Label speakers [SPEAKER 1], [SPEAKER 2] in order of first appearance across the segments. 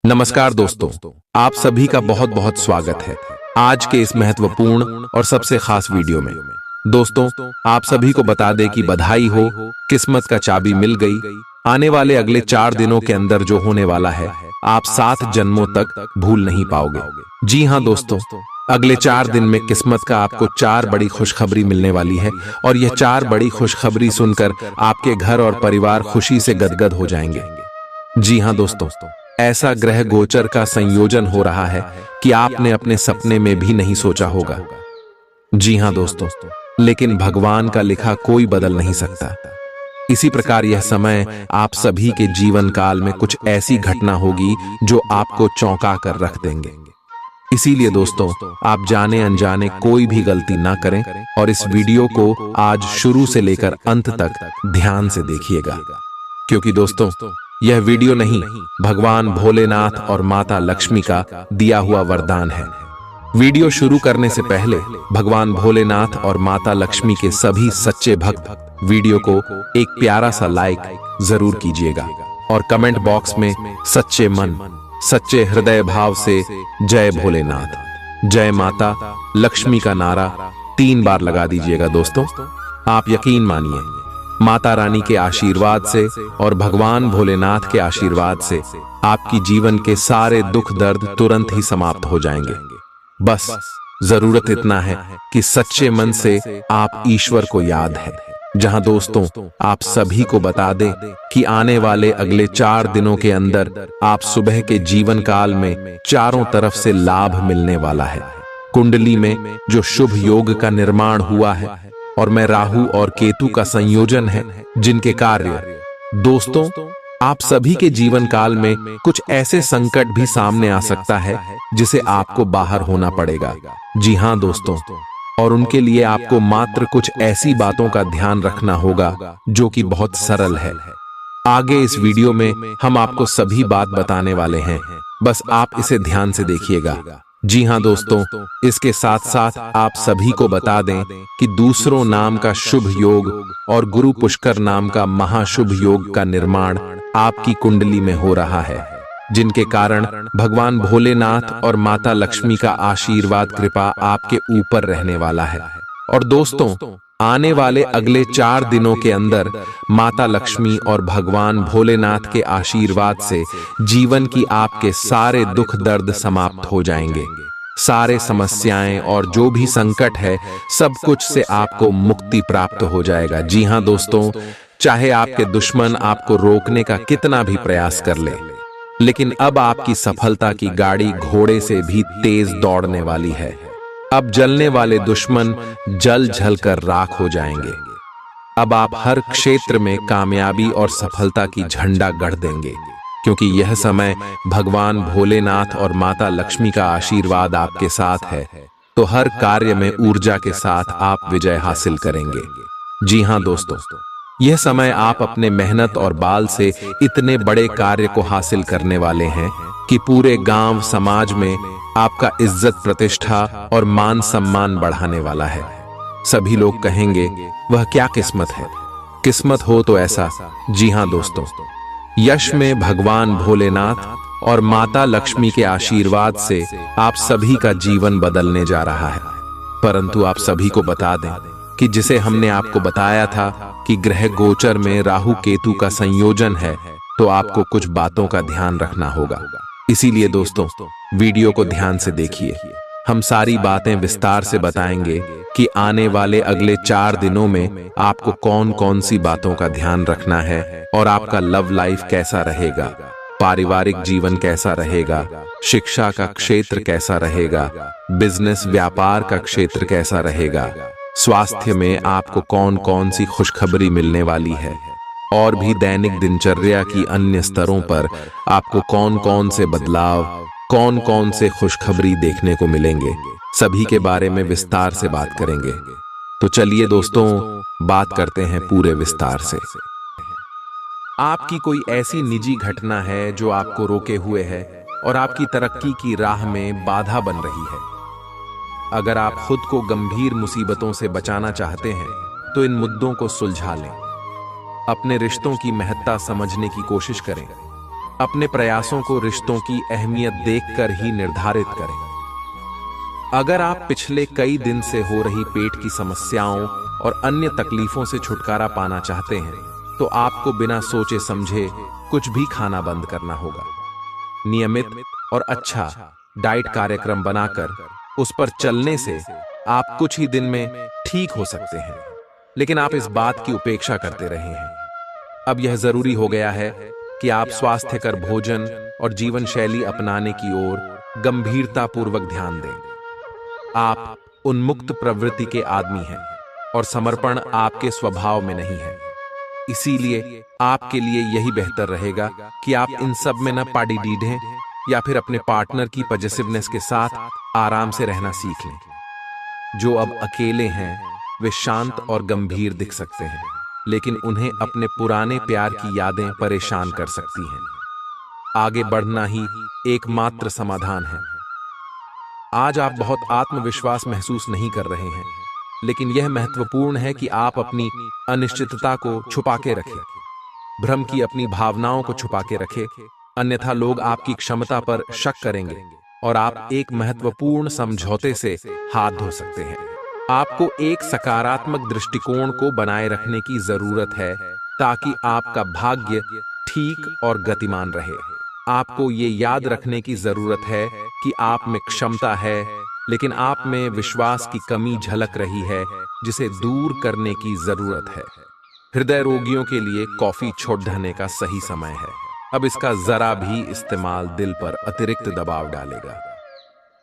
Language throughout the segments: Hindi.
[SPEAKER 1] नमस्कार दोस्तों, आप सभी का बहुत बहुत स्वागत है आज के इस महत्वपूर्ण और सबसे खास वीडियो में। दोस्तों, आप सभी को बता दें कि बधाई हो, किस्मत का चाबी मिल गई। आने वाले अगले 4 दिनों के अंदर जो होने वाला है, आप 7 जन्मों तक भूल नहीं पाओगे। जी हाँ दोस्तों, अगले 4 दिन में किस्मत का आपको 4 बड़ी खुशखबरी मिलने वाली है और यह 4 बड़ी खुशखबरी सुनकर आपके घर और परिवार खुशी से गदगद हो जाएंगे। जी हाँ दोस्तों, ऐसा ग्रह गोचर का संयोजन हो रहा है कि आपने अपने सपने में भी नहीं सोचा होगा। जी हाँ दोस्तों, लेकिन भगवान का लिखा कोई बदल नहीं सकता। इसी प्रकार यह समय आप सभी के जीवन काल में कुछ ऐसी घटना होगी जो आपको चौंका कर रख देंगे। इसीलिए दोस्तों, आप जाने अनजाने कोई भी गलती ना करें और इस वीडियो को आज शुरू से लेकर अंत तक ध्यान से देखिएगा, क्योंकि दोस्तों यह वीडियो नहीं, भगवान भोलेनाथ और माता लक्ष्मी का दिया हुआ वरदान है। वीडियो शुरू करने से पहले भगवान भोलेनाथ और माता लक्ष्मी के सभी सच्चे भक्त वीडियो को एक प्यारा सा लाइक जरूर कीजिएगा और कमेंट बॉक्स में सच्चे मन, सच्चे हृदय भाव से जय भोलेनाथ, जय माता लक्ष्मी का नारा 3 बार लगा दीजिएगा। दोस्तों, आप यकीन मानिए, माता रानी के आशीर्वाद से और भगवान भोलेनाथ के आशीर्वाद से आपकी जीवन के सारे दुख दर्द तुरंत ही समाप्त हो जाएंगे। बस जरूरत इतना है कि सच्चे मन से आप ईश्वर को याद है। जहां दोस्तों, आप सभी को बता दें कि आने वाले अगले 4 दिनों के अंदर आप सुबह के जीवन काल में चारों तरफ से लाभ मिलने वाला है। कुंडली में जो शुभ योग का निर्माण हुआ है और मैं राहु और केतु का संयोजन है, जिनके कार्य दोस्तों आप सभी के जीवन काल में कुछ ऐसे संकट भी सामने आ सकता है जिसे आपको बाहर होना पड़ेगा। जी हाँ दोस्तों, और उनके लिए आपको मात्र कुछ ऐसी बातों का ध्यान रखना होगा जो कि बहुत सरल है। आगे इस वीडियो में हम आपको सभी बात बताने वाले हैं, बस आप इसे ध्यान से देखिएगा। जी हाँ दोस्तों, इसके साथ साथ आप सभी को बता दें कि दूसरों नाम का शुभ योग और गुरु पुष्कर नाम का महाशुभ योग का निर्माण आपकी कुंडली में हो रहा है, जिनके कारण भगवान भोलेनाथ और माता लक्ष्मी का आशीर्वाद कृपा आपके ऊपर रहने वाला है। और दोस्तों, आने वाले अगले 4 दिनों के अंदर माता लक्ष्मी और भगवान भोलेनाथ के आशीर्वाद से जीवन की आपके सारे दुख दर्द समाप्त हो जाएंगे। सारे समस्याएं और जो भी संकट है, सब कुछ से आपको मुक्ति प्राप्त हो जाएगा। जी हाँ दोस्तों, चाहे आपके दुश्मन आपको रोकने का कितना भी प्रयास कर ले, लेकिन अब आपकी सफलता की गाड़ी घोड़े से भी तेज दौड़ने वाली है। अब जलने वाले दुश्मन जल जल कर राख हो जाएंगे। अब आप हर क्षेत्र में कामयाबी और सफलता की झंडा गढ़ देंगे, क्योंकि यह समय भगवान भोलेनाथ और माता लक्ष्मी का आशीर्वाद आपके साथ है, तो हर कार्य में ऊर्जा के साथ आप विजय हासिल करेंगे। जी हाँ दोस्तों, यह समय आप अपने मेहनत और बाल से इतने बड़े कार्य को हासिल करने वाले हैं कि पूरे गांव समाज में आपका इज्जत प्रतिष्ठा और मान सम्मान बढ़ाने वाला है। सभी लोग कहेंगे, वह क्या किस्मत है, किस्मत हो तो ऐसा। जी हाँ दोस्तों, यश में भगवान भोलेनाथ और माता लक्ष्मी के आशीर्वाद से आप सभी का जीवन बदलने जा रहा है। परंतु आप सभी को बता दें कि जिसे हमने आपको बताया था कि ग्रह गोचर में राहु केतु का संयोजन है, तो आपको कुछ बातों का ध्यान रखना होगा। इसीलिए दोस्तों, वीडियो को ध्यान से देखिए। हम सारी बातें विस्तार से बताएंगे कि आने वाले अगले 4 दिनों में आपको कौन कौन सी बातों का ध्यान रखना है और आपका लव लाइफ कैसा रहेगा, पारिवारिक जीवन कैसा रहेगा, शिक्षा का क्षेत्र कैसा रहेगा, बिजनेस व्यापार का क्षेत्र कैसा रहेगा, स्वास्थ्य में आपको कौन कौन सी खुशखबरी मिलने वाली है, और भी दैनिक दिनचर्या की अन्य स्तरों पर आपको कौन कौन से बदलाव, कौन कौन से खुशखबरी देखने को मिलेंगे, सभी के बारे में विस्तार से बात करेंगे। तो चलिए दोस्तों, बात करते हैं पूरे विस्तार से। आपकी कोई ऐसी निजी घटना है जो आपको रोके हुए है और आपकी तरक्की की राह में बाधा बन रही है। अगर आप खुद को गंभीर मुसीबतों से बचाना चाहते हैं, तो इन मुद्दों को सुलझा लें। अपने रिश्तों की महत्ता समझने की कोशिश करें अपने प्रयासों को रिश्तों की अहमियत देखकर ही निर्धारित करें। अगर आप पिछले कई दिन से हो रही पेट की समस्याओं और अन्य तकलीफों से छुटकारा पाना चाहते हैं, तो आपको बिना सोचे समझे कुछ भी खाना बंद करना होगा। नियमित और अच्छा डाइट कार्यक्रम बनाकर उस पर चलने से आप कुछ ही दिन में ठीक हो सकते हैं, लेकिन आप इस बात की उपेक्षा करते रहे हैं। अब यह जरूरी हो गया है कि आप स्वास्थ्यकर भोजन और जीवन शैली अपनाने की ओर गंभीरतापूर्वक ध्यान दें। आप उन्मुक्त प्रवृत्ति के आदमी हैं और समर्पण आपके स्वभाव में नहीं है। इसीलिए आपके लिए यही बेहतर रहेगा कि आप इन सब में न पाड़ी डीढ़ें या फिर अपने पार्टनर की पॉजिटिवनेस के साथ आराम से रहना सीख लें। जो अब अकेले हैं वे शांत और गंभीर दिख सकते हैं, लेकिन उन्हें अपने पुराने प्यार की यादें परेशान कर सकती हैं। आगे बढ़ना ही एकमात्र समाधान है। आज आप बहुत आत्मविश्वास महसूस नहीं कर रहे हैं, लेकिन यह महत्वपूर्ण है कि आप अपनी अनिश्चितता को छुपा के रखें, भ्रम की अपनी भावनाओं को छुपा के रखें, अन्यथा लोग आपकी क्षमता पर शक करेंगे और आप एक महत्वपूर्ण समझौते से हाथ धो सकते हैं। आपको एक सकारात्मक दृष्टिकोण को बनाए रखने की जरूरत है ताकि आपका भाग्य ठीक और गतिमान रहे। आपको ये याद रखने की जरूरत है कि आप में क्षमता है, लेकिन आप में विश्वास की कमी झलक रही है, जिसे दूर करने की जरूरत है। हृदय रोगियों के लिए कॉफी छोड़ देने का सही समय है। अब इसका जरा भी इस्तेमाल दिल पर अतिरिक्त दबाव डालेगा।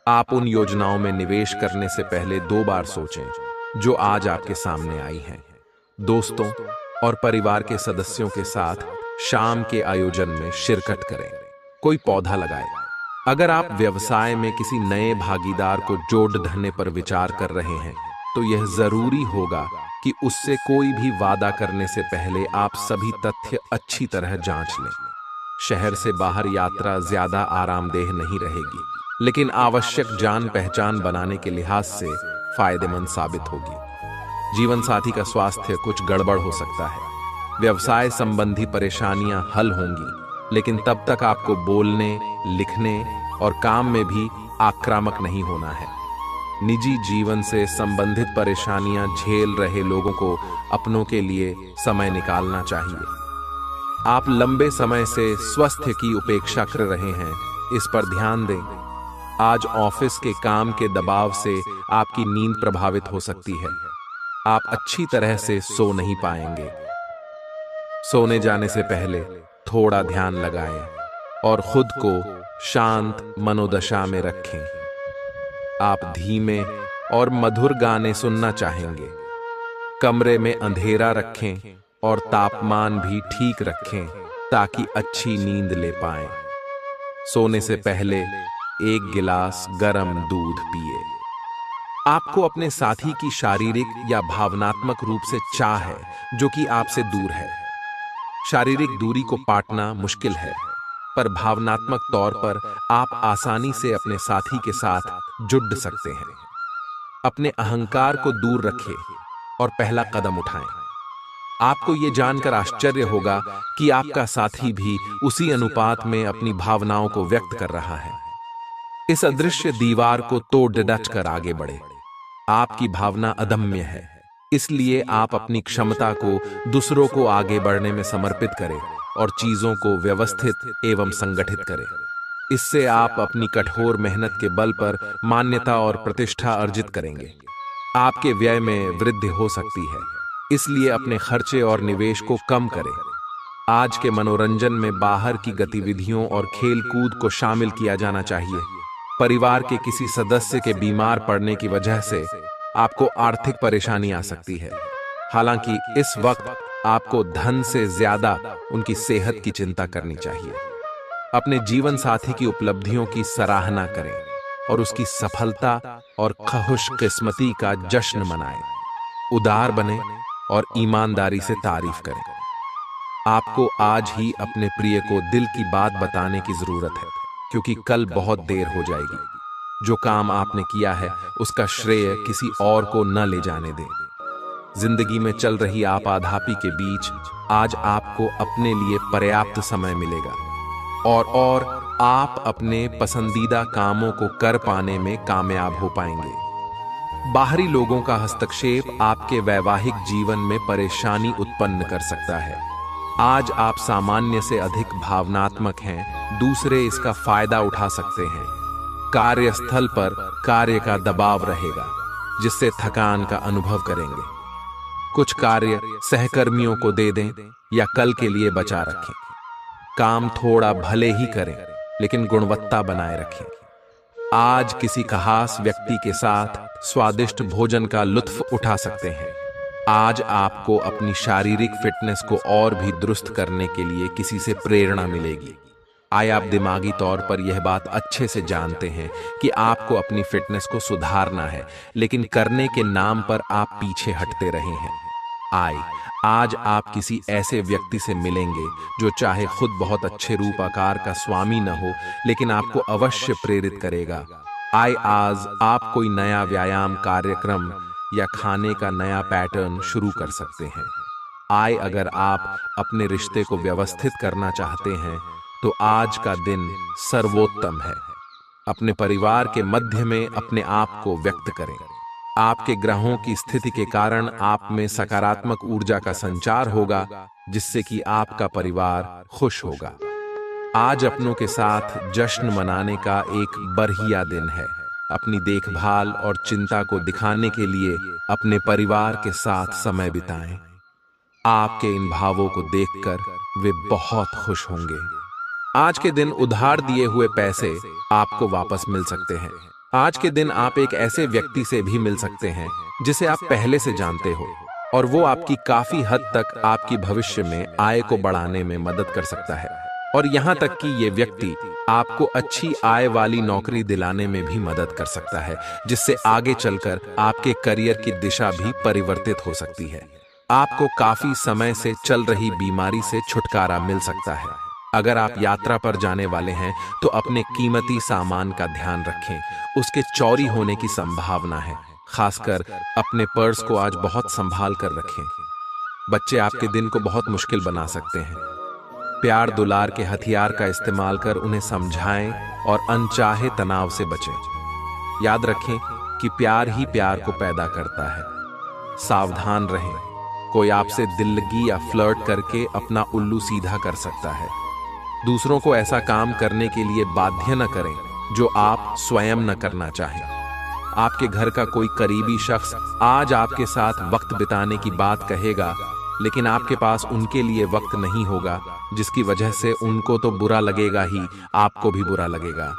[SPEAKER 1] आप उन योजनाओं में निवेश करने से पहले 2 बार सोचें जो आज आपके सामने आई हैं। दोस्तों और परिवार के सदस्यों के साथ शाम के आयोजन में शिरकत करें। कोई पौधा लगाए। अगर आप व्यवसाय में किसी नए भागीदार को जोड़ धरने पर विचार कर रहे हैं, तो यह जरूरी होगा कि उससे कोई भी वादा करने से पहले आप सभी तथ्य अच्छी तरह जांच लें। शहर से बाहर यात्रा ज्यादा आरामदेह नहीं रहेगी, लेकिन आवश्यक जान पहचान बनाने के लिहाज से फायदेमंद साबित होगी। जीवन साथी का स्वास्थ्य कुछ गड़बड़ हो सकता है। व्यवसाय संबंधी परेशानियां हल होंगी, लेकिन तब तक आपको बोलने, लिखने और काम में भी आक्रामक नहीं होना है। निजी जीवन से संबंधित परेशानियां झेल रहे लोगों को अपनों के लिए समय निकालना चाहिए। आप लंबे समय से स्वास्थ्य की उपेक्षा कर रहे हैं, इस पर ध्यान दें। आज ऑफिस के काम के दबाव से आपकी नींद प्रभावित हो सकती है। आप अच्छी तरह से सो नहीं पाएंगे। सोने जाने से पहले थोड़ा ध्यान लगाएं और खुद को शांत मनोदशा में रखें। आप धीमे और मधुर गाने सुनना चाहेंगे। कमरे में अंधेरा रखें और तापमान भी ठीक रखें ताकि अच्छी नींद ले पाएं। सोने से पहले 1 गिलास गर्म दूध पिए। आपको अपने साथी की शारीरिक या भावनात्मक रूप से चाह है जो कि आपसे दूर है। शारीरिक दूरी को पाटना मुश्किल है, पर भावनात्मक तौर पर आप आसानी से अपने साथी के साथ जुड़ सकते हैं। अपने अहंकार को दूर रखें और पहला कदम उठाएं। आपको यह जानकर आश्चर्य होगा कि आपका साथी भी उसी अनुपात में अपनी भावनाओं को व्यक्त कर रहा है। इस अदृश्य दीवार को तोड़ डट कर आगे बढ़े। आपकी भावना अदम्य है, इसलिए आप अपनी क्षमता को दूसरों को आगे बढ़ने में समर्पित करें और चीजों को व्यवस्थित एवं संगठित करें। इससे आप अपनी कठोर मेहनत के बल पर मान्यता और प्रतिष्ठा अर्जित करेंगे। आपके व्यय में वृद्धि हो सकती है, इसलिए अपने खर्चे और निवेश को कम करें। आज के मनोरंजन में बाहर की गतिविधियों और खेल कूद को शामिल किया जाना चाहिए। परिवार के किसी सदस्य के बीमार पड़ने की वजह से आपको आर्थिक परेशानी आ सकती है। हालांकि इस वक्त आपको धन से ज्यादा उनकी सेहत की चिंता करनी चाहिए। अपने जीवन साथी की उपलब्धियों की सराहना करें और उसकी सफलता और खुशकिस्मती का जश्न मनाएं। उदार बने और ईमानदारी से तारीफ करें। आपको आज ही अपने प्रिय को दिल की बात बताने की जरूरत है, क्योंकि कल बहुत देर हो जाएगी। जो काम आपने किया है उसका श्रेय किसी और को न ले जाने दें। जिंदगी में चल रही आपाधापी के बीच आज आपको अपने लिए पर्याप्त समय मिलेगा। और आप अपने पसंदीदा कामों को कर पाने में कामयाब हो पाएंगे। बाहरी लोगों का हस्तक्षेप आपके वैवाहिक जीवन में परेशानी उत्पन्न कर सकता है। आज आप सामान्य से अधिक भावनात्मक हैं, दूसरे इसका फायदा उठा सकते हैं। कार्यस्थल पर कार्य का दबाव रहेगा, जिससे थकान का अनुभव करेंगे। कुछ कार्य सहकर्मियों को दे दें या कल के लिए बचा रखें। काम थोड़ा भले ही करें, लेकिन गुणवत्ता बनाए रखें। आज किसी खास व्यक्ति के साथ स्वादिष्ट भोजन का लुत्फ उठा सकते हैं। आज आपको अपनी शारीरिक फिटनेस को और भी दुरुस्त करने के लिए किसी से प्रेरणा मिलेगी। आप दिमागी तौर पर यह बात अच्छे से जानते हैं कि आपको अपनी फिटनेस को सुधारना है, लेकिन करने के नाम पर आप पीछे हटते रहे हैं। आज आप किसी ऐसे व्यक्ति से मिलेंगे जो चाहे खुद बहुत अच्छे रूप आकार का स्वामी न हो, लेकिन आपको अवश्य प्रेरित करेगा। आज आप कोई नया व्यायाम कार्यक्रम या खाने का नया पैटर्न शुरू कर सकते हैं। अगर आप अपने रिश्ते को व्यवस्थित करना चाहते हैं तो आज का दिन सर्वोत्तम है। अपने परिवार के मध्य में अपने आप को व्यक्त करें। आपके ग्रहों की स्थिति के कारण आप में सकारात्मक ऊर्जा का संचार होगा, जिससे कि आपका परिवार खुश होगा। आज अपनों के साथ जश्न मनाने का एक बढ़िया दिन है। अपनी देखभाल और चिंता को दिखाने के लिए अपने परिवार के साथ समय बिताएं। आपके इन भावों को देखकर वे बहुत खुश होंगे। आज के दिन उधार दिए हुए पैसे आपको वापस मिल सकते हैं। आज के दिन आप एक ऐसे व्यक्ति से भी मिल सकते हैं जिसे आप पहले से जानते हो, और वो आपकी काफी हद तक आपकी भविष्य में आय को बढ़ाने में मदद कर सकता है। और यहाँ तक कि ये व्यक्ति आपको अच्छी आय वाली नौकरी दिलाने में भी मदद कर सकता है, जिससे आगे चलकर आपके करियर की दिशा भी परिवर्तित हो सकती है। आपको काफी समय से चल रही बीमारी से छुटकारा मिल सकता है। अगर आप यात्रा पर जाने वाले हैं तो अपने कीमती सामान का ध्यान रखें, उसके चोरी होने की संभावना है। खासकर अपने पर्स को आज बहुत संभाल कर रखें। बच्चे आपके दिन को बहुत मुश्किल बना सकते हैं। प्यार दुलार के हथियार का इस्तेमाल कर उन्हें समझाएं और अनचाहे तनाव से बचें। याद रखें कि प्यार ही प्यार को पैदा करता है। सावधान रहें, कोई आपसे दिल लगी या फ्लर्ट करके अपना उल्लू सीधा कर सकता है। दूसरों को ऐसा काम करने के लिए बाध्य न करें जो आप स्वयं न करना चाहें। आपके घर का कोई करीबी शख्स आज आपके साथ वक्त बिताने की बात कहेगा, लेकिन आपके पास उनके लिए वक्त नहीं होगा, जिसकी वजह से उनको तो बुरा लगेगा ही, आपको भी बुरा लगेगा।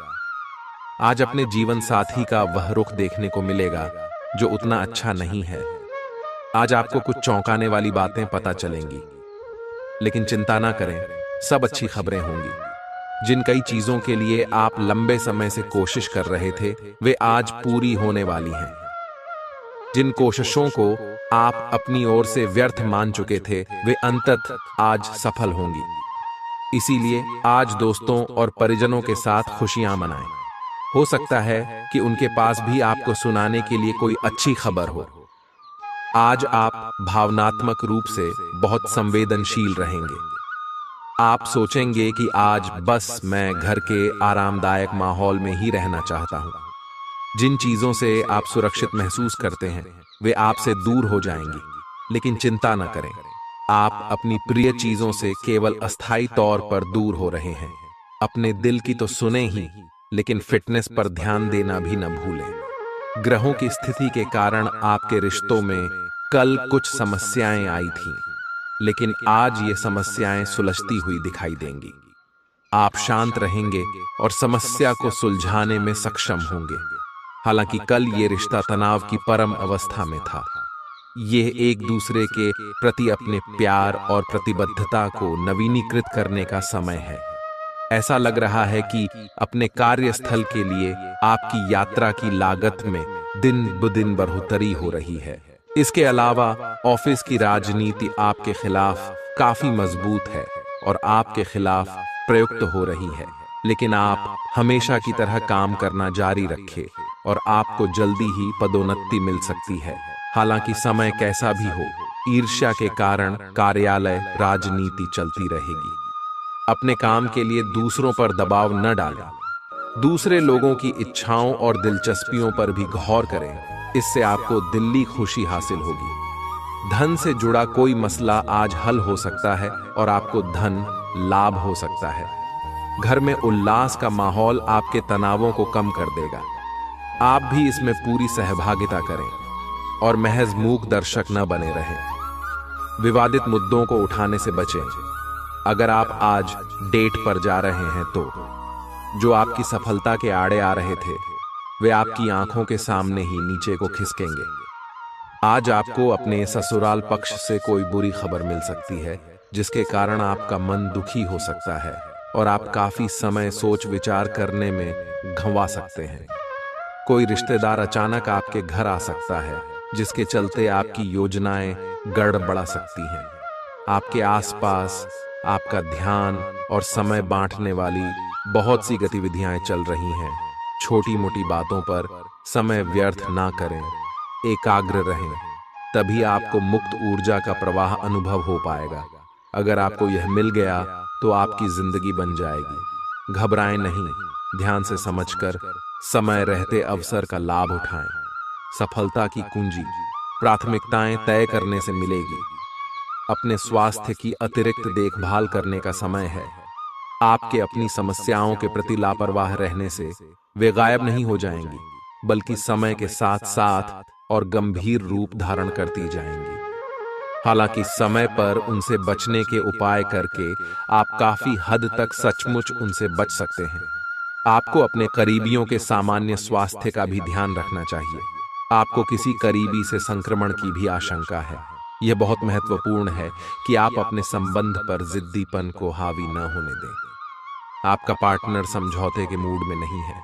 [SPEAKER 1] आज अपने जीवन साथी का वह रुख देखने को मिलेगा जो उतना अच्छा नहीं है। आज आपको कुछ चौंकाने वाली बातें पता चलेंगी, लेकिन चिंता ना करें, सब अच्छी खबरें होंगी। जिन कई चीजों के लिए आप लंबे समय से कोशिश कर रहे थे, वे आज पूरी होने वाली हैं। जिन कोशिशों को आप अपनी ओर से व्यर्थ मान चुके थे, वे अंततः आज सफल होंगी। इसीलिए आज दोस्तों और परिजनों के साथ खुशियां मनाएं। हो सकता है कि उनके पास भी आपको सुनाने के लिए कोई अच्छी खबर हो। आज आप भावनात्मक रूप से बहुत संवेदनशील रहेंगे। आप सोचेंगे कि आज बस मैं घर के आरामदायक माहौल में ही रहना चाहता हूं। जिन चीजों से आप सुरक्षित महसूस करते हैं, वे आपसे दूर हो जाएंगी, लेकिन चिंता न करें, आप अपनी प्रिय चीजों से केवल अस्थायी तौर पर दूर हो रहे हैं। अपने दिल की तो सुने ही, लेकिन फिटनेस पर ध्यान देना भी न भूलें। ग्रहों की स्थिति के कारण आपके रिश्तों में कल कुछ समस्याएं आई थीं, लेकिन आज ये समस्याएं सुलझती हुई दिखाई देंगी। आप शांत रहेंगे और समस्या को सुलझाने में सक्षम होंगे। हालांकि कल ये रिश्ता तनाव की परम अवस्था में था। यह एक दूसरे के प्रति अपने प्यार और प्रतिबद्धता को नवीनीकृत करने का समय है। ऐसा लग रहा है कि अपने कार्यस्थल के लिए आपकी यात्रा की लागत में दिन ब दिन बढ़ोतरी हो रही है। इसके अलावा ऑफिस की राजनीति आपके खिलाफ काफी मजबूत है और आपके खिलाफ प्रयुक्त हो रही है, लेकिन आप हमेशा की तरह काम करना जारी रखें और आपको जल्दी ही पदोन्नति मिल सकती है। हालांकि समय कैसा भी हो, ईर्ष्या के कारण कार्यालय राजनीति चलती रहेगी। अपने काम के लिए दूसरों पर दबाव न डालें। दूसरे लोगों की इच्छाओं और दिलचस्पियों पर भी गौर करें, इससे आपको दिल्ली खुशी हासिल होगी। धन से जुड़ा कोई मसला आज हल हो सकता है और आपको धन लाभ हो सकता है। घर में उल्लास का माहौल आपके तनावों को कम कर देगा। आप भी इसमें पूरी सहभागिता करें और महज मूक दर्शक न बने रहें। विवादित मुद्दों को उठाने से बचें। अगर आप आज डेट पर जा रहे हैं तो जो आपकी सफलता के आड़े आ रहे थे वे आपकी आंखों के सामने ही नीचे को खिसकेंगे। आज आपको अपने ससुराल पक्ष से कोई बुरी खबर मिल सकती है जिसके कारण आपका मन दुखी हो सकता है और आप काफी समय सोच विचार करने में गंवा सकते हैं। कोई रिश्तेदार अचानक आपके घर आ सकता है जिसके चलते आपकी योजनाएं गड़बड़ा सकती हैं। आपके आसपास आपका ध्यान और समय बांटने वाली बहुत सी गतिविधियां चल रही हैं। छोटी मोटी बातों पर समय व्यर्थ ना करें, एकाग्र रहें, तभी आपको मुक्त ऊर्जा का प्रवाह अनुभव हो पाएगा। अगर आपको यह मिल गया तो आपकी जिंदगी बन जाएगी। घबराएं नहीं, ध्यान से समझकर समय रहते अवसर का लाभ उठाएं। सफलता की कुंजी प्राथमिकताएं तय करने से मिलेगी। अपने स्वास्थ्य की अतिरिक्त देखभाल करने का समय है। आपके अपनी समस्याओं के प्रति लापरवाह रहने से वे गायब नहीं हो जाएंगी, बल्कि समय के साथ साथ और गंभीर रूप धारण करती जाएंगी। हालांकि समय पर उनसे बचने के उपाय करके आप काफी हद तक सचमुच उनसे बच सकते हैं। आपको अपने करीबियों के सामान्य स्वास्थ्य का भी ध्यान रखना चाहिए। आपको किसी करीबी से संक्रमण की भी आशंका है। यह बहुत महत्वपूर्ण है कि आप अपने संबंध पर जिद्दीपन को हावी न होने दें। आपका पार्टनर समझौते के मूड में नहीं है,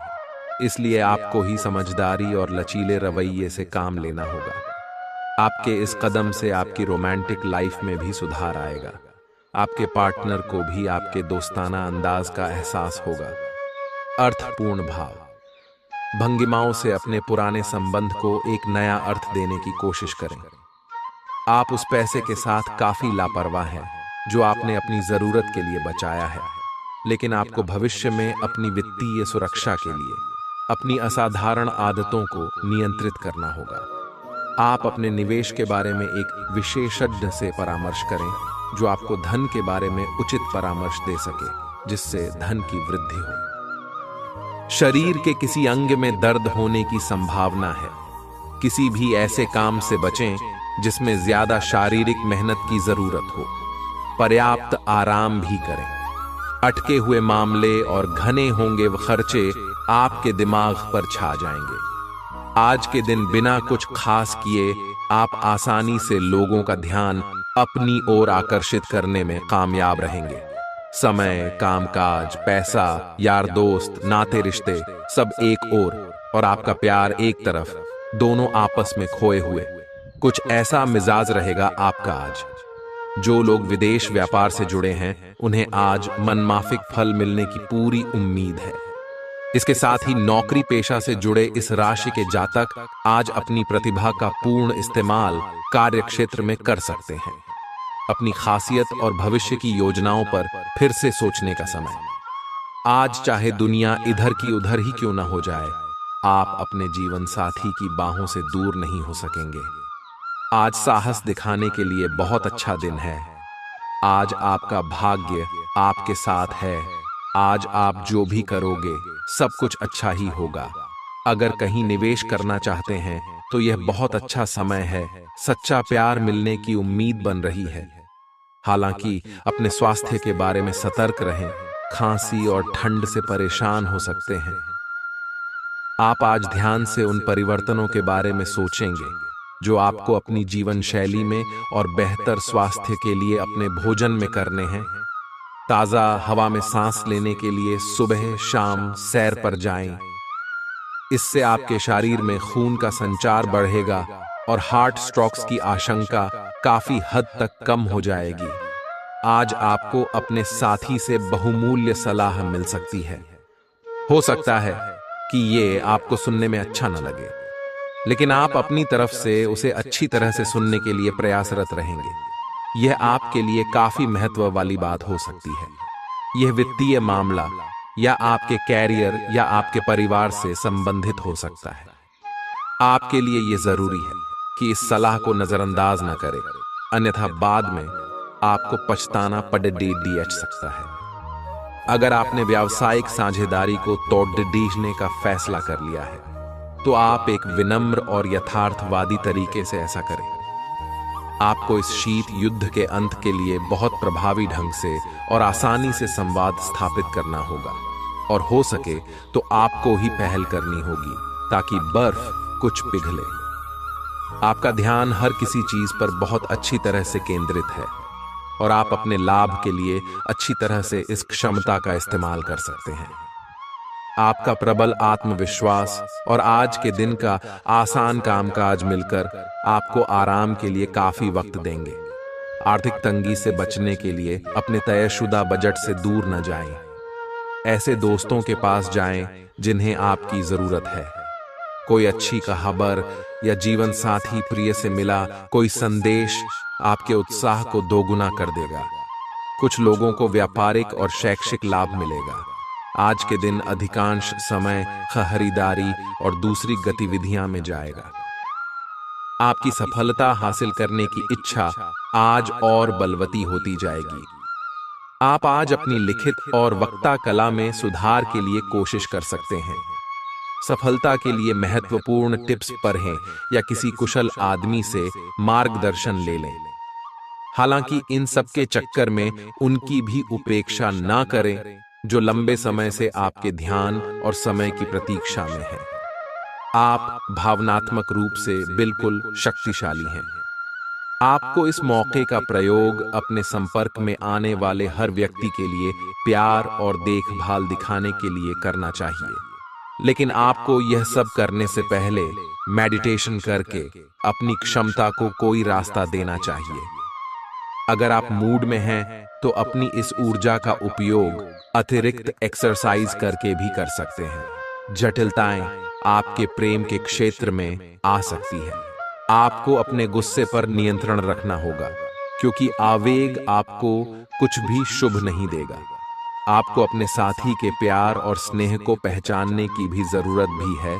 [SPEAKER 1] इसलिए आपको ही समझदारी और लचीले रवैये से काम लेना होगा। आपके इस कदम से आपकी रोमांटिक लाइफ में भी सुधार आएगा। आपके पार्टनर को भी आपके दोस्ताना अंदाज का एहसास होगा। अर्थपूर्ण भाव भंगिमाओं से अपने पुराने संबंध को एक नया अर्थ देने की कोशिश करें। आप उस पैसे के साथ काफी लापरवाह हैं जो आपने अपनी जरूरत के लिए बचाया है, लेकिन आपको भविष्य में अपनी वित्तीय सुरक्षा के लिए अपनी असाधारण आदतों को नियंत्रित करना होगा। आप अपने निवेश के बारे में एक विशेषज्ञ से परामर्श करें जो आपको धन के बारे में उचित परामर्श दे सके, जिससे धन की वृद्धि हो। शरीर के किसी अंग में दर्द होने की संभावना है। किसी भी ऐसे काम से बचें जिसमें ज्यादा शारीरिक मेहनत की जरूरत हो। पर्याप्त आराम भी करें। अटके हुए मामले और घने होंगे खर्चे आपके दिमाग पर छा जाएंगे। आज के दिन बिना कुछ खास किए आप आसानी से लोगों का ध्यान अपनी ओर आकर्षित करने में कामयाब रहेंगे। समय, कामकाज, पैसा, यार दोस्त, नाते रिश्ते सब एक ओर और आपका प्यार एक तरफ, दोनों आपस में खोए हुए। कुछ ऐसा मिजाज रहेगा आपका आज। जो लोग विदेश व्यापार से जुड़े हैं उन्हें आज मनमाफिक फल मिलने की पूरी उम्मीद है। इसके साथ ही नौकरी पेशा से जुड़े इस राशि के जातक आज अपनी प्रतिभा का पूर्ण इस्तेमाल कार्य क्षेत्र में कर सकते हैं। अपनी खासियत और भविष्य की योजनाओं पर फिर से सोचने का समय। आज चाहे दुनिया इधर की उधर ही क्यों ना हो जाए, आप अपने जीवन साथी की बाहों से दूर नहीं हो सकेंगे। आज साहस दिखाने के लिए बहुत अच्छा दिन है। आज आपका भाग्य आपके साथ है। आज आप जो भी करोगे सब कुछ अच्छा ही होगा। अगर कहीं निवेश करना चाहते हैं तो यह बहुत अच्छा समय है। सच्चा प्यार मिलने की उम्मीद बन रही है। हालांकि अपने स्वास्थ्य के बारे में सतर्क रहें। खांसी और ठंड से परेशान हो सकते हैं। आप आज ध्यान से उन परिवर्तनों के बारे में सोचेंगे जो आपको अपनी जीवन शैली में और बेहतर स्वास्थ्य के लिए अपने भोजन में करने हैं। ताजा हवा में सांस लेने के लिए सुबह शाम सैर पर जाएं। इससे आपके शरीर में खून का संचार बढ़ेगा और हार्ट स्ट्रोक्स की आशंका काफी हद तक कम हो जाएगी। आज आपको अपने साथी से बहुमूल्य सलाह मिल सकती है। हो सकता है कि ये आपको सुनने में अच्छा न लगे, लेकिन आप अपनी तरफ से उसे अच्छी तरह से सुनने के लिए प्रयासरत रहेंगे। यह आपके लिए काफी महत्व वाली बात हो सकती है। यह वित्तीय मामला या आपके कैरियर या आपके परिवार से संबंधित हो सकता है। आपके लिए यह जरूरी है कि इस सलाह को नजरअंदाज न करें, अन्यथा बाद में आपको पछताना पड़ सकता है। अगर आपने व्यावसायिक साझेदारी को तोड़ने का फैसला कर लिया है तो आप एक विनम्र और यथार्थवादी तरीके से ऐसा करें। आपको इस शीत युद्ध के अंत के लिए बहुत प्रभावी ढंग से और आसानी से संवाद स्थापित करना होगा और हो सके तो आपको ही पहल करनी होगी ताकि बर्फ कुछ पिघले। आपका ध्यान हर किसी चीज पर बहुत अच्छी तरह से केंद्रित है और आप अपने लाभ के लिए अच्छी तरह से इस क्षमता का इस्तेमाल कर सकते हैं। आपका प्रबल आत्मविश्वास और आज के दिन का आसान कामकाज मिलकर आपको आराम के लिए काफी वक्त देंगे। आर्थिक तंगी से बचने के लिए अपने तयशुदा बजट से दूर न जाएं। ऐसे दोस्तों के पास जाएं जिन्हें आपकी जरूरत है। कोई अच्छी खबर या जीवन साथी प्रिय से मिला कोई संदेश आपके उत्साह को दोगुना कर देगा। कुछ लोगों को व्यापारिक और शैक्षिक लाभ मिलेगा। आज के दिन अधिकांश समय खरीदारी और दूसरी गतिविधियां में जाएगा। आपकी सफलता हासिल करने की इच्छा आज और बलवती होती जाएगी। आप आज अपनी लिखित और वक्ता कला में सुधार के लिए कोशिश कर सकते हैं। सफलता के लिए महत्वपूर्ण टिप्स पढ़ें या किसी कुशल आदमी से मार्गदर्शन ले लें। हालांकि इन सब के चक्कर में उनकी भी उपेक्षा ना करें जो लंबे समय से आपके ध्यान और समय की प्रतीक्षा में है। आप भावनात्मक रूप से बिल्कुल शक्तिशाली हैं। आपको इस मौके का प्रयोग अपने संपर्क में आने वाले हर व्यक्ति के लिए प्यार और देखभाल दिखाने के लिए करना चाहिए, लेकिन आपको यह सब करने से पहले मेडिटेशन करके अपनी क्षमता को कोई रास्ता देना चाहिए। अगर आप मूड में हैं तो अपनी इस ऊर्जा का उपयोग अतिरिक्त एक्सरसाइज करके भी कर सकते हैं। जटिलताएं आपके प्रेम के क्षेत्र में आ सकती है। आपको अपने गुस्से पर नियंत्रण रखना होगा क्योंकि आवेग आपको कुछ भी शुभ नहीं देगा। आपको अपने साथी के प्यार और स्नेह को पहचानने की भी जरूरत भी है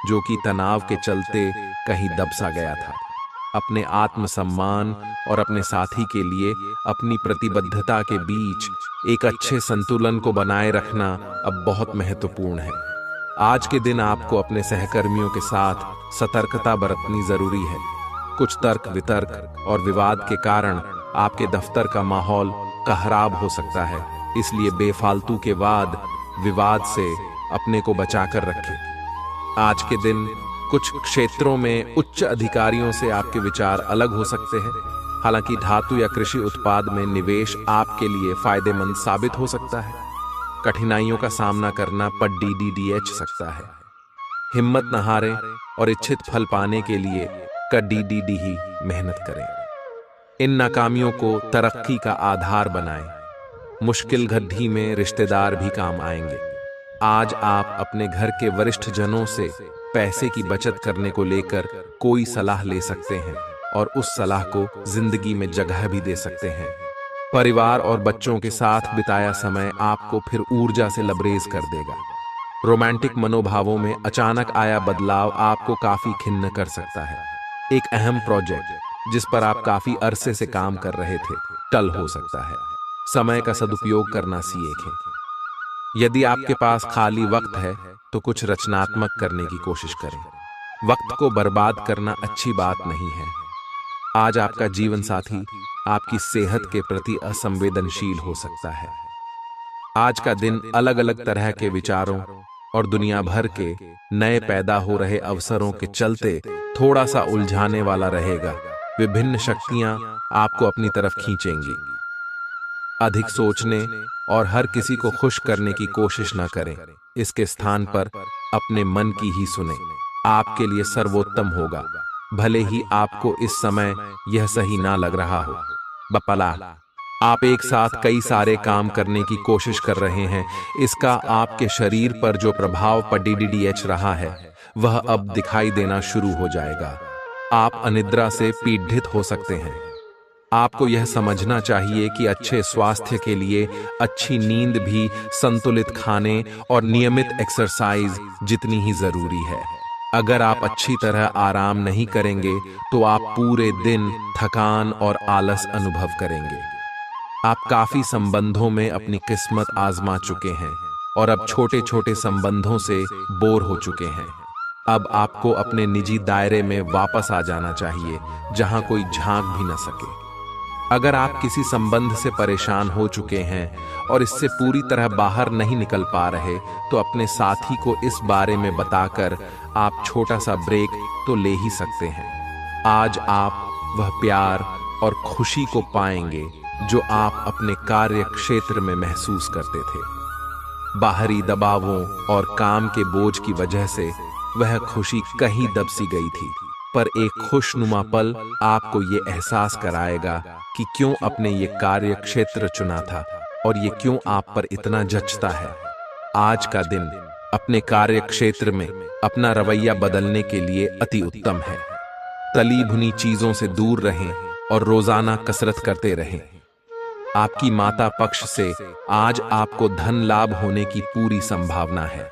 [SPEAKER 1] जो कि तनाव के चलते कहीं दब सा गया था। अपने आत्मसम्मान और अपने साथी के लिए अपनी प्रतिबद्धता के बीच एक अच्छे संतुलन को बनाए रखना अब बहुत महत्वपूर्ण है। आज के दिन आपको अपने सहकर्मियों के साथ सतर्कता बरतनी जरूरी है। कुछ तर्क वितर्क और विवाद के कारण आपके दफ्तर का माहौल खराब हो सकता है, इसलिए बेफालतू के वाद विवाद से अपने को बचाकर रखें। आज के दिन कुछ क्षेत्रों में उच्च अधिकारियों से आपके विचार अलग हो सकते हैं। हालांकि धातु या कृषि उत्पाद में निवेश आपके लिए फायदेमंद साबित हो सकता है। कठिनाइयों का सामना करना पड़ सकता है। हिम्मत न हारें और इच्छित फल पाने के लिए ही मेहनत करें। इन नाकामियों को तरक्की का आधार बनाएं। मुश्किल घड़ी में रिश्तेदार भी काम आएंगे। आज आप अपने घर के वरिष्ठ जनों से पैसे की बचत करने को लेकर कोई सलाह ले सकते हैं और उस सलाह को जिंदगी में जगह भी दे सकते हैं। परिवार और बच्चों के साथ बिताया समय आपको फिर ऊर्जा से लबरेज कर देगा। रोमांटिक मनोभावों में अचानक आया बदलाव आपको काफी खिन्न कर सकता है। एक अहम प्रोजेक्ट जिस पर आप काफी अरसे से काम कर रहे थे टल हो सकता है। समय का सदुपयोग करना सीखें। यदि आपके पास खाली वक्त है तो कुछ रचनात्मक करने की कोशिश करें। वक्त को बर्बाद करना अच्छी बात नहीं है। आज आपका जीवन साथी आपकी सेहत के प्रति असंवेदनशील हो सकता है। आज का दिन अलग अलग तरह के विचारों और दुनिया भर के नए पैदा हो रहे अवसरों के चलते थोड़ा सा उलझाने वाला रहेगा। विभिन्न शक्तियां आपको अपनी तरफ खींचेंगी। अधिक सोचने और हर किसी को खुश करने की कोशिश न करें। इसके स्थान पर अपने मन की ही सुने। आपके लिए सर्वोत्तम होगा, भले ही आपको इस समय यह सही ना लग रहा हो। बपला, आप एक साथ कई सारे काम करने की कोशिश कर रहे हैं। इसका आपके शरीर पर जो प्रभाव पड़ रहा है वह अब दिखाई देना शुरू हो जाएगा। आप अनिद्रा से पीड़ित हो सकते हैं। आपको यह समझना चाहिए कि अच्छे स्वास्थ्य के लिए अच्छी नींद भी संतुलित खाने और नियमित एक्सरसाइज जितनी ही जरूरी है। अगर आप अच्छी तरह आराम नहीं करेंगे तो आप पूरे दिन थकान और आलस अनुभव करेंगे। आप काफी संबंधों में अपनी किस्मत आजमा चुके हैं और अब छोटे छोटे संबंधों से बोर हो चुके हैं। अब आपको अपने निजी दायरे में वापस आ जाना चाहिए, जहां कोई झांक भी न सके। अगर आप किसी संबंध से परेशान हो चुके हैं और इससे पूरी तरह बाहर नहीं निकल पा रहे, तो अपने साथी को इस बारे में बताकर आप छोटा सा ब्रेक तो ले ही सकते हैं। आज आप वह प्यार और खुशी को पाएंगे जो आप अपने कार्य क्षेत्र में महसूस करते थे। बाहरी दबावों और काम के बोझ की वजह से वह खुशी कहीं दब सी गई थी, पर एक खुशनुमा पल आपको ये एहसास कराएगा कि क्यों अपने ये कार्य क्षेत्र चुना था और ये क्यों आप पर इतना जचता है। आज का दिन अपने कार्य क्षेत्र में अपना रवैया बदलने के लिए अति उत्तम है। तली भुनी चीजों से दूर रहें और रोजाना कसरत करते रहें। आपकी माता पक्ष से आज आपको धन लाभ होने की पूरी संभावना है।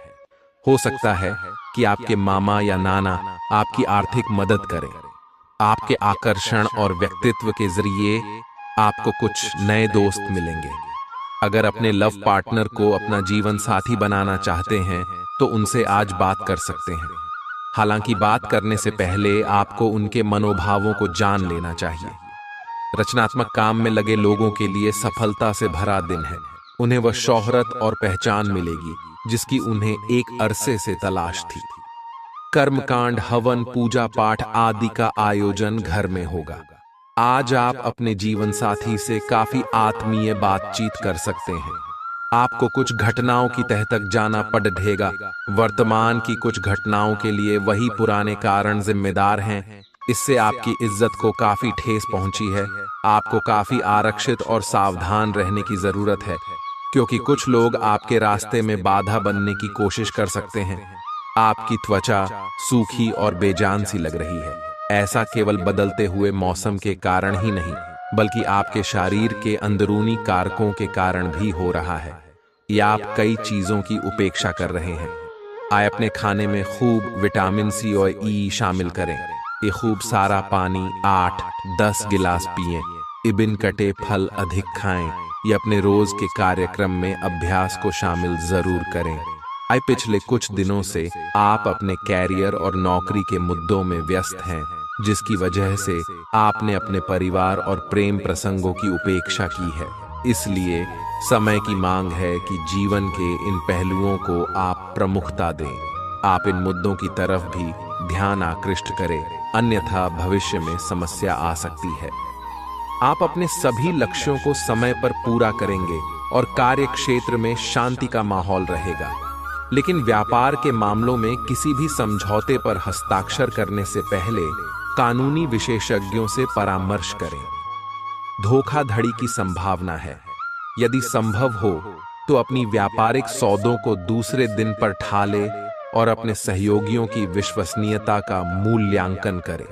[SPEAKER 1] हो सकता है कि आपके मामा या नाना आपकी आर्थिक मदद करें। आपके आकर्षण और व्यक्तित्व के जरिए आपको कुछ नए दोस्त मिलेंगे। अगर अपने लव पार्टनर को अपना जीवन साथी बनाना चाहते हैं तो उनसे आज बात कर सकते हैं। हालांकि बात करने से पहले आपको उनके मनोभावों को जान लेना चाहिए। रचनात्मक काम में लगे लोगों के लिए सफलता से भरा दिन है। उन्हें वह शोहरत और पहचान मिलेगी जिसकी उन्हें एक अरसे से तलाश थी। कर्मकांड, हवन, पूजा पाठ आदि का आयोजन घर में होगा। आज आप अपने जीवन साथी से काफी आत्मीय बातचीत कर सकते हैं। आपको कुछ घटनाओं की तह तक जाना पड़ेगा। वर्तमान की कुछ घटनाओं के लिए वही पुराने कारण जिम्मेदार हैं। इससे आपकी इज्जत को काफी ठेस पहुंची है। आपको काफी आरक्षित और सावधान रहने की जरूरत है, क्योंकि कुछ लोग आपके रास्ते में बाधा बनने की कोशिश कर सकते हैं। आपकी त्वचा सूखी और बेजान सी लग रही है। ऐसा केवल बदलते हुए मौसम के कारण ही नहीं, बल्कि आपके शरीर के अंदरूनी कारकों के कारण भी हो रहा है, या आप कई चीजों की उपेक्षा कर रहे हैं। आए अपने खाने में खूब विटामिन सी और ई शामिल करें। ये खूब सारा पानी 8-10 गिलास पिएं। इबिन कटे फल अधिक खाएं। ये अपने रोज के कार्यक्रम में अभ्यास को शामिल जरूर करें। आए पिछले कुछ दिनों से आप अपने कैरियर और नौकरी के मुद्दों में व्यस्त हैं, जिसकी वजह से आपने अपने परिवार और प्रेम प्रसंगों की उपेक्षा की है। इसलिए समय की मांग है कि जीवन के इन पहलुओं को आप प्रमुखता दें। आप इन मुद्दों की तरफ भी ध्यान आकृष्ट करें, अन्यथा भविष्य में समस्या आ सकती है। आप अपने सभी लक्ष्यों को समय पर पूरा करेंगे और कार्य क्षेत्र में शांति का माहौल रहेगा। लेकिन व्यापार के मामलों में किसी भी समझौते पर हस्ताक्षर करने से पहले कानूनी विशेषज्ञों से परामर्श करें। धोखाधड़ी की संभावना है। यदि संभव हो तो अपनी व्यापारिक सौदों को दूसरे दिन पर ठाले और अपने सहयोगियों की विश्वसनीयता का मूल्यांकन करें।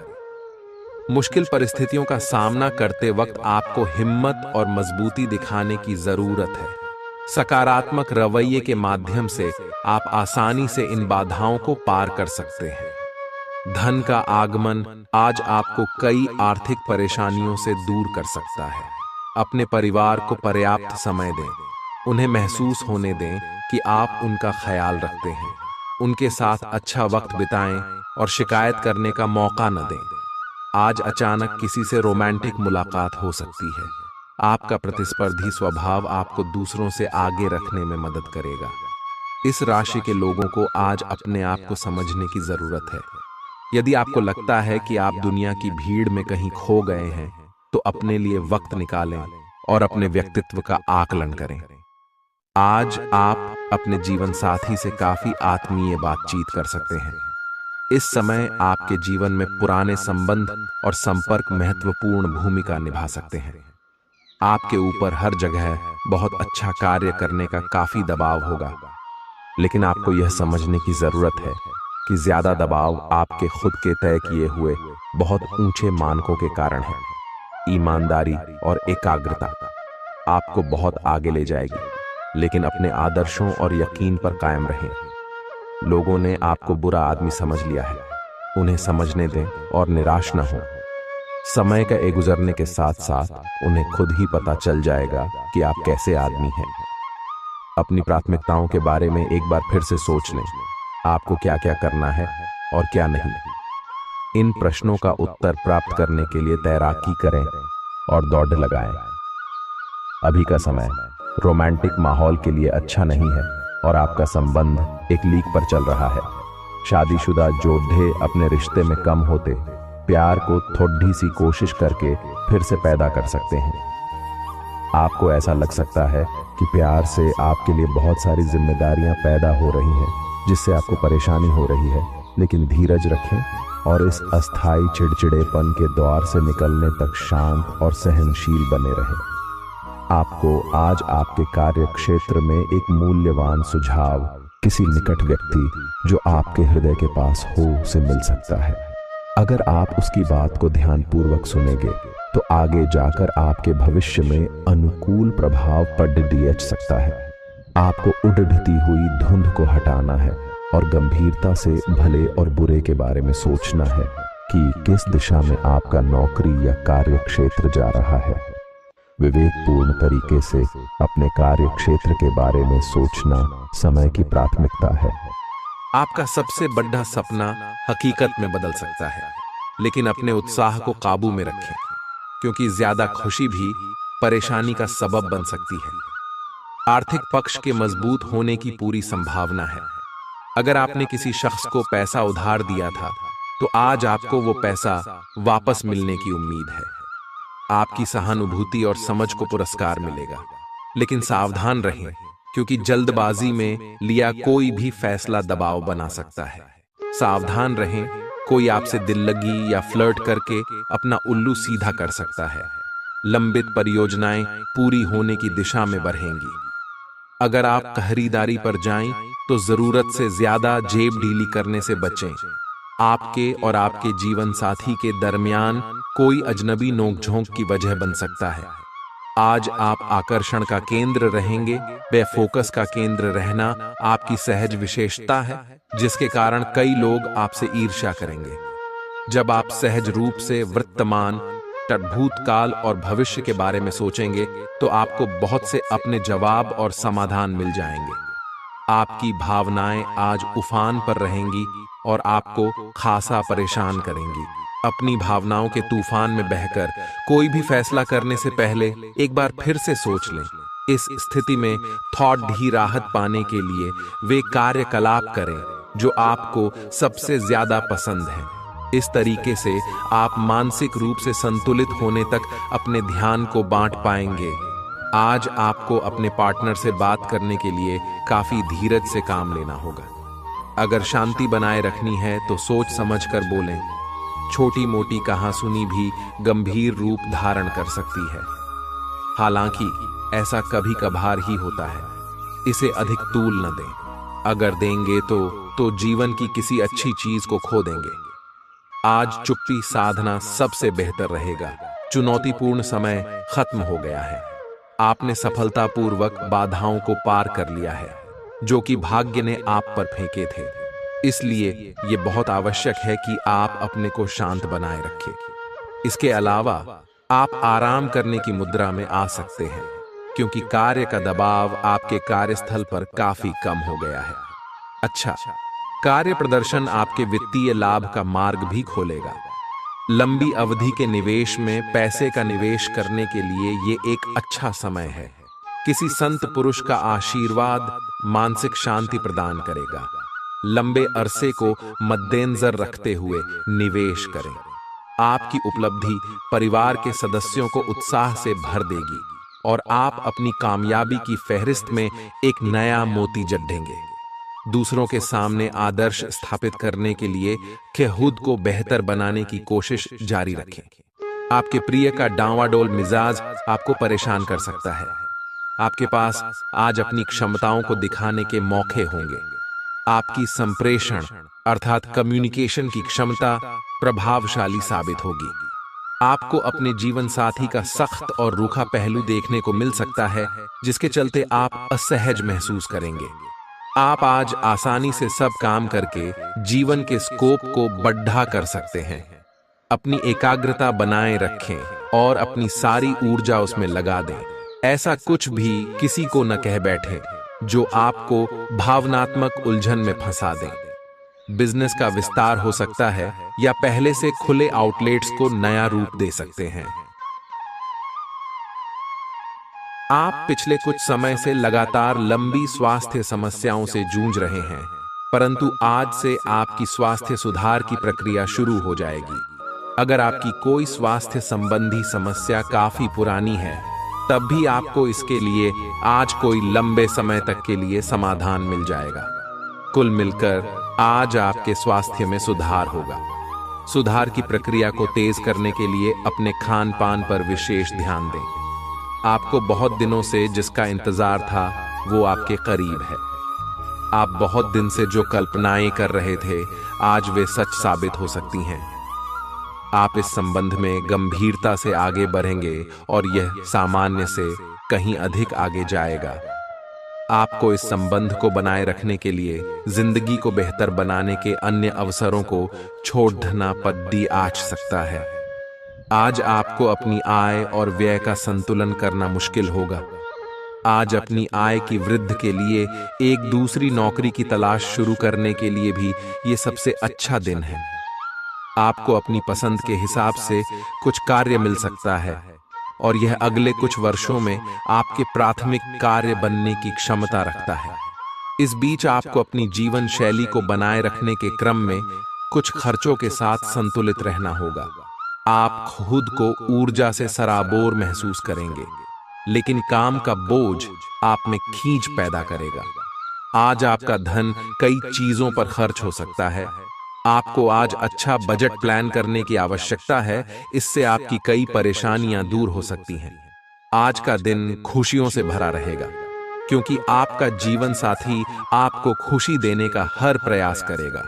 [SPEAKER 1] मुश्किल परिस्थितियों का सामना करते वक्त आपको हिम्मत और मजबूती दिखाने की जरूरत है। सकारात्मक रवैये के माध्यम से आप आसानी से इन बाधाओं को पार कर सकते हैं। धन का आगमन आज आपको कई आर्थिक परेशानियों से दूर कर सकता है। अपने परिवार को पर्याप्त समय दें। उन्हें महसूस होने दें कि आप उनका ख्याल रखते हैं। उनके साथ अच्छा वक्त बिताएं और शिकायत करने का मौका न दें। आज अचानक किसी से रोमांटिक मुलाकात हो सकती है। आपका प्रतिस्पर्धी स्वभाव आपको दूसरों से आगे रखने में मदद करेगा। इस राशि के लोगों को आज अपने आप को समझने की जरूरत है। यदि आपको लगता है कि आप दुनिया की भीड़ में कहीं खो गए हैं, तो अपने लिए वक्त निकालें और अपने व्यक्तित्व का आकलन करें। आज आप अपने जीवन साथी से काफी आत्मीय बातचीत कर सकते हैं। इस समय आपके जीवन में पुराने संबंध और संपर्क महत्वपूर्ण भूमिका निभा सकते हैं। आपके ऊपर हर जगह बहुत अच्छा कार्य करने का काफी दबाव होगा, लेकिन आपको यह समझने की जरूरत है कि ज्यादा दबाव आपके खुद के तय किए हुए बहुत ऊंचे मानकों के कारण है। ईमानदारी और एकाग्रता आपको बहुत आगे ले जाएगी। लेकिन अपने आदर्शों और यकीन पर कायम रहें। लोगों ने आपको बुरा आदमी समझ लिया है, उन्हें समझने दें और निराश न हो। समय का गुजरने के साथ साथ उन्हें खुद ही पता चल जाएगा कि आप कैसे आदमी हैं। अपनी प्राथमिकताओं के बारे में एक बार फिर से सोच लें, आपको क्या क्या करना है और क्या नहीं। इन प्रश्नों का उत्तर प्राप्त करने के लिए तैराकी करें और दौड़ लगाएं। अभी का समय रोमांटिक माहौल के लिए अच्छा नहीं है और आपका संबंध एक लीक पर चल रहा है। शादीशुदा जोधे अपने रिश्ते में कम होते प्यार को थोड़ी सी कोशिश करके फिर से पैदा कर सकते हैं। आपको ऐसा लग सकता है कि प्यार से आपके लिए बहुत सारी जिम्मेदारियां पैदा हो रही हैं, जिससे आपको परेशानी हो रही है। लेकिन धीरज रखें और इस अस्थाई चिड़चिड़ेपन के द्वार से निकलने तक शांत और सहनशील बने रहें। आपको आज आपके कार्य क्षेत्र में एक मूल्यवान सुझाव किसी निकट व्यक्ति जो आपके हृदय के पास हो से मिल सकता है। अगर आप उसकी बात को ध्यानपूर्वक सुनेंगे तो आगे जाकर आपके भविष्य में अनुकूल प्रभाव पड़ सकता है। आपको उड़ती हुई धुंध को हटाना है और गंभीरता से भले और बुरे के बारे में सोचना है कि किस दिशा में आपका नौकरी या कार्य क्षेत्र जा रहा है। विवेकपूर्ण तरीके से अपने कार्य क्षेत्र के बारे में सोचना समय की प्राथमिकता है।
[SPEAKER 2] आपका सबसे बड़ा सपना हकीकत में बदल सकता है, लेकिन अपने उत्साह को काबू में रखें, क्योंकि ज्यादा खुशी भी परेशानी का सबब बन सकती है। आर्थिक पक्ष के मजबूत होने की पूरी संभावना है। अगर आपने किसी शख्स को पैसा उधार दिया था तो आज आपको वो पैसा वापस मिलने की उम्मीद है। आपकी सहानुभूति और समझ को पुरस्कार मिलेगा, लेकिन सावधान रहें, क्योंकि जल्दबाजी में लिया कोई भी फैसला दबाव बना सकता है। सावधान रहें, कोई आपसे दिल लगी या फ्लर्ट करके अपना उल्लू सीधा कर सकता है। लंबित परियोजनाएं पूरी होने की दिशा में बढ़ेंगी। अगर आप खरीदारी पर जाएं तो जरूरत से ज्यादा जेब ढीली करने से बचें। आपके और आपके जीवन साथी के दरमियान कोई अजनबी नोकझोंक की वजह बन सकता है। आज आप आकर्षण का केंद्र रहेंगे। बेफोकस का केंद्र रहना आपकी सहज विशेषता है, जिसके कारण कई लोग आपसे ईर्ष्या करेंगे। जब आप सहज रूप से वर्तमान, भूतकाल और भविष्य के बारे में सोचेंगे तो आपको बहुत से अपने जवाब और समाधान मिल जाएंगे। आपकी भावनाएं आज उफान पर रहेंगी और आपको खासा परेशान करेंगी। अपनी भावनाओं के तूफान में बहकर कोई भी फैसला करने से पहले एक बार फिर से सोच लें। इस स्थिति में थॉट ही राहत पाने के लिए वे कार्यकलाप करें जो आपको सबसे ज्यादा पसंद है। इस तरीके से आप मानसिक रूप से संतुलित होने तक अपने ध्यान को बांट पाएंगे। आज आपको अपने पार्टनर से बात करने के लिए काफी धीरज से काम लेना होगा। अगर शांति बनाए रखनी है तो सोच समझकर बोलें। छोटी मोटी कहासुनी भी गंभीर रूप धारण कर सकती है। हालांकि ऐसा कभी कभार ही होता है, इसे अधिक तूल न दें। अगर देंगे तो जीवन की किसी अच्छी चीज को खो देंगे। आज चुप्पी साधना सबसे बेहतर रहेगा। चुनौतीपूर्ण समय खत्म हो गया है। आपने सफलतापूर्वक बाधाओं को पार कर लिया है, जो कि भाग्य ने आप पर फेंके थे। इसलिए ये बहुत आवश्यक है कि आप अपने को शांत बनाए रखें। इसके अलावा आप आराम करने की मुद्रा में आ सकते हैं, क्योंकि कार्य का दबाव आपके कार्यस्थल पर काफी कम हो गया है। अच्छा, कार्य प्रदर्शन आपके वित्तीय लाभ का मार्ग भी खोलेगा। लंबी अवधि के निवेश में पैसे का निवेश करने के लिए ये एक अच्छा समय है। किसी संत पुरुष का आशीर्वाद मानसिक शांति प्रदान करेगा। लंबे अरसे को मद्देनजर रखते हुए निवेश करें। आपकी उपलब्धि परिवार के सदस्यों को उत्साह से भर देगी और आप अपनी कामयाबी की फहरिस्त में एक नया मोती जड्ढेंगे। दूसरों के सामने आदर्श स्थापित करने के लिए खुद को बेहतर बनाने की कोशिश जारी रखें। आपके प्रिय का डांवाडोल मिजाज आपको परेशान कर सकता है। आपके पास आज अपनी क्षमताओं को दिखाने के मौके होंगे। आपकी संप्रेषण अर्थात कम्युनिकेशन की क्षमता प्रभावशाली साबित होगी। आपको अपने जीवन साथी का सख्त और रूखा पहलू देखने को मिल सकता है, जिसके चलते आप असहज महसूस करेंगे। आप आज आसानी से सब काम करके जीवन के स्कोप को बढ़ा कर सकते हैं। अपनी एकाग्रता बनाए रखें और अपनी सारी ऊर्जा उसमें लगा दें। ऐसा कुछ भी किसी को न कह बैठे जो आपको भावनात्मक उलझन में फंसा दें। बिजनेस का विस्तार हो सकता है या पहले से खुले आउटलेट्स को नया रूप दे सकते हैं। आप पिछले कुछ समय से लगातार लंबी स्वास्थ्य समस्याओं से जूझ रहे हैं, परंतु आज से आपकी स्वास्थ्य सुधार की प्रक्रिया शुरू हो जाएगी। अगर आपकी कोई स्वास्थ्य संबंधी समस्या काफी पुरानी है, तब भी आपको इसके लिए आज कोई लंबे समय तक के लिए समाधान मिल जाएगा। कुल मिलकर आज आपके स्वास्थ्य में सुधार होगा। सुधार की प्रक्रिया को तेज करने के लिए अपने खान पान पर विशेष ध्यान दें। आपको बहुत दिनों से जिसका इंतजार था वो आपके करीब है। आप बहुत दिन से जो कल्पनाएं कर रहे थे, आज वे सच साबित हो सकती हैं। आप इस संबंध में गंभीरता से आगे बढ़ेंगे और यह सामान्य से कहीं अधिक आगे जाएगा। आपको इस संबंध को बनाए रखने के लिए जिंदगी को बेहतर बनाने के अन्य अवसरों को छोड़ना पद्दी आच सकता है। आज आपको अपनी आय और व्यय का संतुलन करना मुश्किल होगा। आज अपनी आय की वृद्धि के लिए एक दूसरी नौकरी की तलाश शुरू करने के लिए भी ये सबसे अच्छा दिन है। आपको अपनी पसंद के हिसाब से कुछ कार्य मिल सकता है और यह अगले कुछ वर्षों में आपके प्राथमिक कार्य बनने की क्षमता रखता है। इस बीच आपको अपनी जीवन शैली को बनाए रखने के क्रम में कुछ खर्चों के साथ संतुलित रहना होगा। आप खुद को ऊर्जा से सराबोर महसूस करेंगे, लेकिन काम का बोझ आप में खींच पैदा करेगा। आज आपका धन कई चीजों पर खर्च हो सकता है। आपको आज अच्छा बजट प्लान करने की आवश्यकता है, इससे आपकी कई परेशानियां दूर हो सकती हैं। आज का दिन खुशियों से भरा रहेगा, क्योंकि आपका जीवन साथी आपको खुशी देने का हर प्रयास करेगा।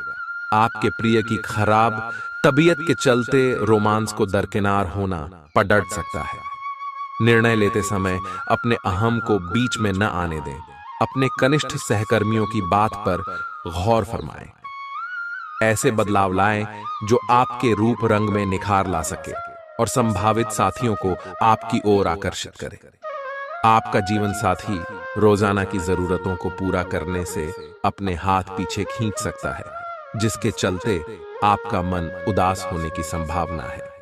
[SPEAKER 2] आपके प्रिय की खराब तबीयत के चलते रोमांस को दरकिनार होना पड़ सकता है। निर्णय लेते समय अपने अहम को बीच में न आने दें। अपने कनिष्ठ सहकर्मियों की बात पर गौर फरमाएं। ऐसे बदलाव लाएं जो आपके रूप रंग में निखार ला सके और संभावित साथियों को आपकी ओर आकर्षित करे। आपका जीवन साथी रोजाना की जरूरतों को पूरा करने से अपने हाथ पीछे खींच सकता है, जिसके चलते आपका मन उदास होने की संभावना है।